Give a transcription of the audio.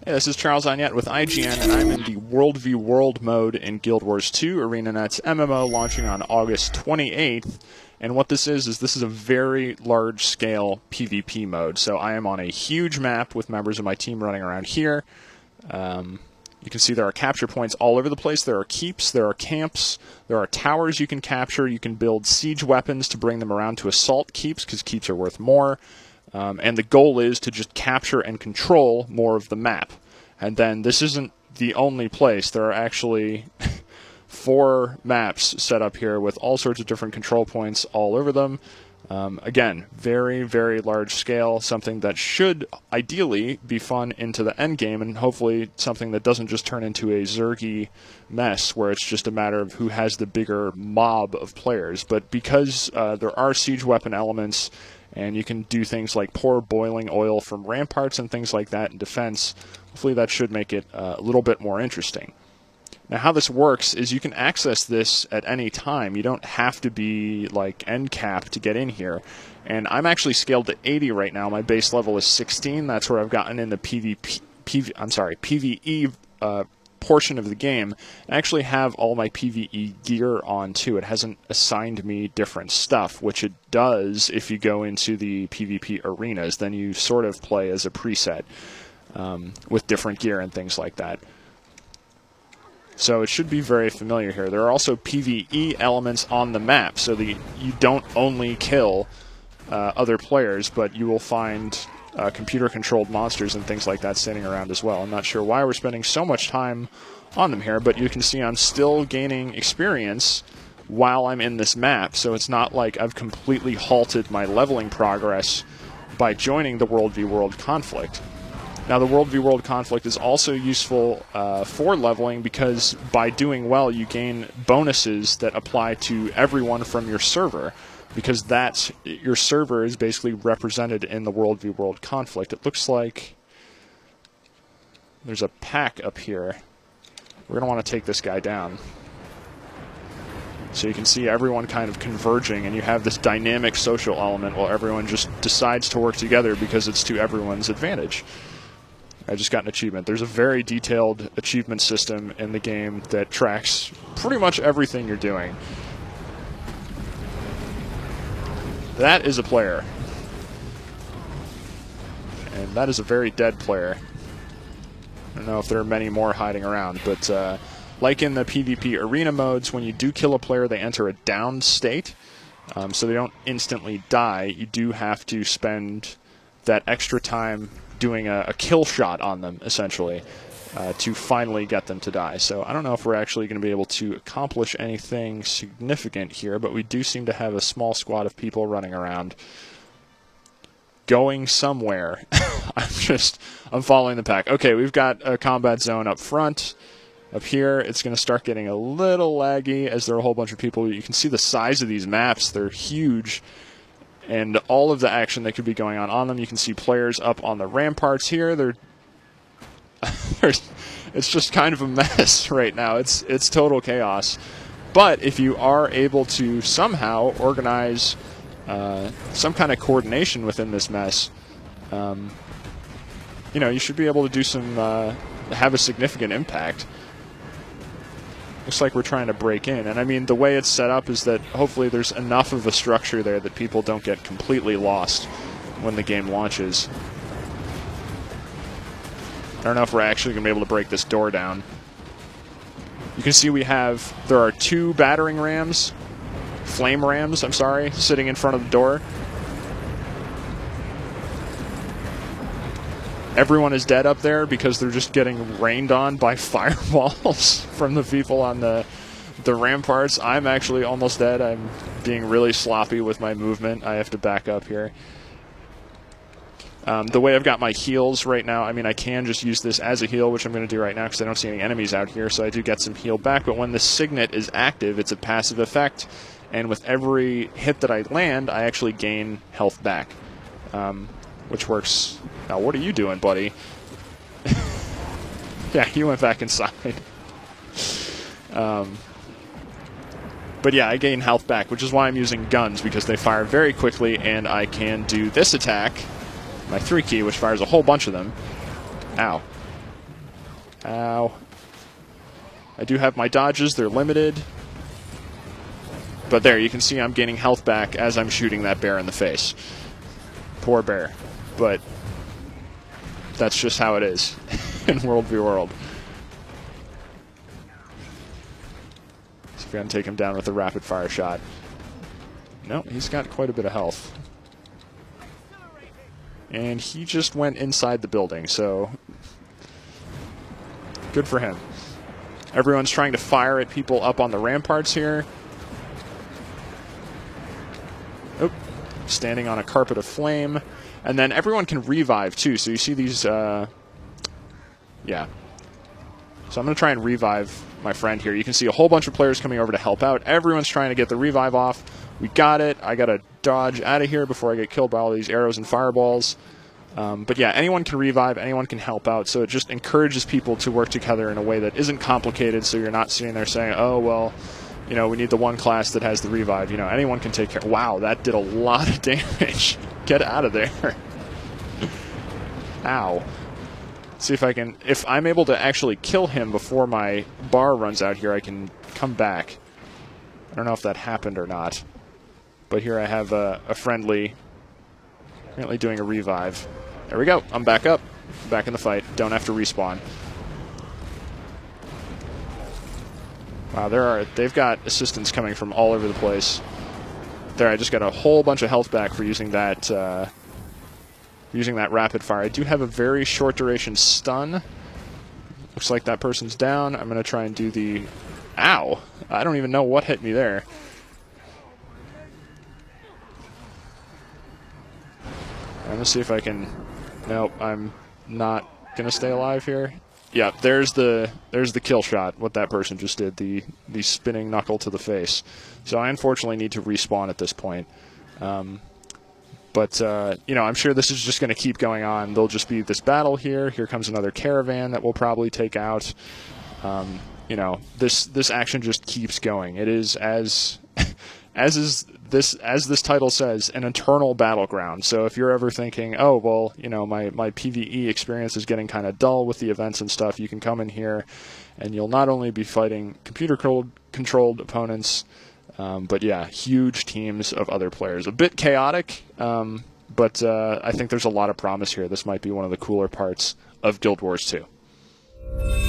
Hey, this is Charles Onyett with IGN, and I'm in the World v. World mode in Guild Wars 2 ArenaNet's MMO launching on August 28th. And what this is this is a very large-scale PvP mode. So I am on a huge map with members of my team running around here. You can see there are capture points all over the place. There are keeps, there are camps, there are towers you can capture. You can build siege weapons to bring them around to assault keeps, because keeps are worth more. And the goal is to just capture and control more of the map. And then this isn't the only place. There are actually 4 maps set up here with all sorts of different control points all over them. Again, very, very large scale, something that should ideally be fun into the end game, and hopefully something that doesn't just turn into a Zergy mess where it's just a matter of who has the bigger mob of players. But because there are siege weapon elements, and you can do things like pour boiling oil from ramparts and things like that in defense, hopefully that should make it a little bit more interesting. Now, how this works is you can access this at any time. You don't have to be like end cap to get in here. And I'm actually scaled to 80 right now. My base level is 16. That's where I've gotten in the PvE portion of the game. I actually have all my PvE gear on too. It hasn't assigned me different stuff, which it does if you go into the PvP arenas. Then you sort of play as a preset with different gear and things like that. So it should be very familiar here. There are also PvE elements on the map, so that you don't only kill other players, but you will find computer-controlled monsters and things like that standing around as well. I'm not sure why we're spending so much time on them here, but you can see I'm still gaining experience while I'm in this map, so it's not like I've completely halted my leveling progress by joining the World v. World conflict. Now, the World v. World conflict is also useful for leveling, because by doing well, you gain bonuses that apply to everyone from your server, because your server is basically represented in the World v. World conflict. It looks like there's a pack up here. We're going to want to take this guy down. So you can see everyone kind of converging, and you have this dynamic social element where everyone just decides to work together because it's to everyone's advantage. I just got an achievement. There's a very detailed achievement system in the game that tracks pretty much everything you're doing. That is a player. And that is a very dead player. I don't know if there are many more hiding around, but like in the PvP arena modes, when you do kill a player, they enter a downed state, so they don't instantly die. You do have to spend that extra time doing a kill shot on them, essentially, to finally get them to die. So I don't know if we're actually going to be able to accomplish anything significant here, but we do seem to have a small squad of people running around going somewhere. I'm following the pack. Okay, we've got a combat zone up front. Up here, it's going to start getting a little laggy as there are a whole bunch of people. You can see the size of these maps. They're huge. And all of the action that could be going on them. You can see players up on the ramparts here. It's just kind of a mess right now. It's total chaos. But if you are able to somehow organize some kind of coordination within this mess, you should be able to do have a significant impact. Looks like we're trying to break in. And I mean, the way it's set up is that hopefully there's enough of a structure there that people don't get completely lost when the game launches. I don't know if we're actually going to be able to break this door down. You can see there are 2 battering rams, flame rams, I'm sorry, sitting in front of the door. Everyone is dead up there because they're just getting rained on by fireballs from the people on the ramparts. I'm actually almost dead. I'm being really sloppy with my movement. I have to back up here. The way I've got my heals right now, I mean, I can just use this as a heal, which I'm going to do right now because I don't see any enemies out here, so I do get some heal back. But when the Signet is active, it's a passive effect, and with every hit that I land, I actually gain health back, which works. Now, what are you doing, buddy? Yeah, he went back inside. But yeah, I gain health back, which is why I'm using guns, because they fire very quickly, and I can do this attack, my 3 key, which fires a whole bunch of them. Ow. Ow. I do have my dodges. They're limited. But there, you can see I'm gaining health back as I'm shooting that bear in the face. Poor bear. But that's just how it is in World v. World. So if you're going to take him down with a rapid fire shot. No, he's got quite a bit of health. And he just went inside the building, so good for him. Everyone's trying to fire at people up on the ramparts here. Oh, standing on a carpet of flame. And then everyone can revive, too. So you see these, yeah. So I'm going to try and revive my friend here. You can see a whole bunch of players coming over to help out. Everyone's trying to get the revive off. We got it. I got to dodge out of here before I get killed by all these arrows and fireballs. But yeah, anyone can revive, anyone can help out. So it just encourages people to work together in a way that isn't complicated, so you're not sitting there saying, oh, well, you know, we need the one class that has the revive. You know, anyone can take care. Wow, that did a lot of damage. Get out of there. Ow. Let's see if I can... If I'm able to actually kill him before my bar runs out here, I can come back. I don't know if that happened or not. But here I have a friendly... Apparently doing a revive. There we go. I'm back up. Back in the fight. Don't have to respawn. Wow, they've got assistants coming from all over the place. There, I just got a whole bunch of health back for using that rapid fire. I do have a very short duration stun. Looks like that person's down. I'm going to try and do the... Ow! I don't even know what hit me there. I'm going to see if I can... Nope, I'm not going to stay alive here. Yeah, there's the kill shot, what that person just did, the spinning knuckle to the face. So I unfortunately need to respawn at this point. But you know, I'm sure this is just going to keep going on. There'll just be this battle here. Here comes another caravan that we'll probably take out. You know, this action just keeps going. It is as this title says, an eternal battleground. So if you're ever thinking, oh, well, you know, my PvE experience is getting kind of dull with the events and stuff, you can come in here and you'll not only be fighting computer-controlled opponents, but yeah, huge teams of other players. A bit chaotic, but I think there's a lot of promise here. This might be one of the cooler parts of Guild Wars 2.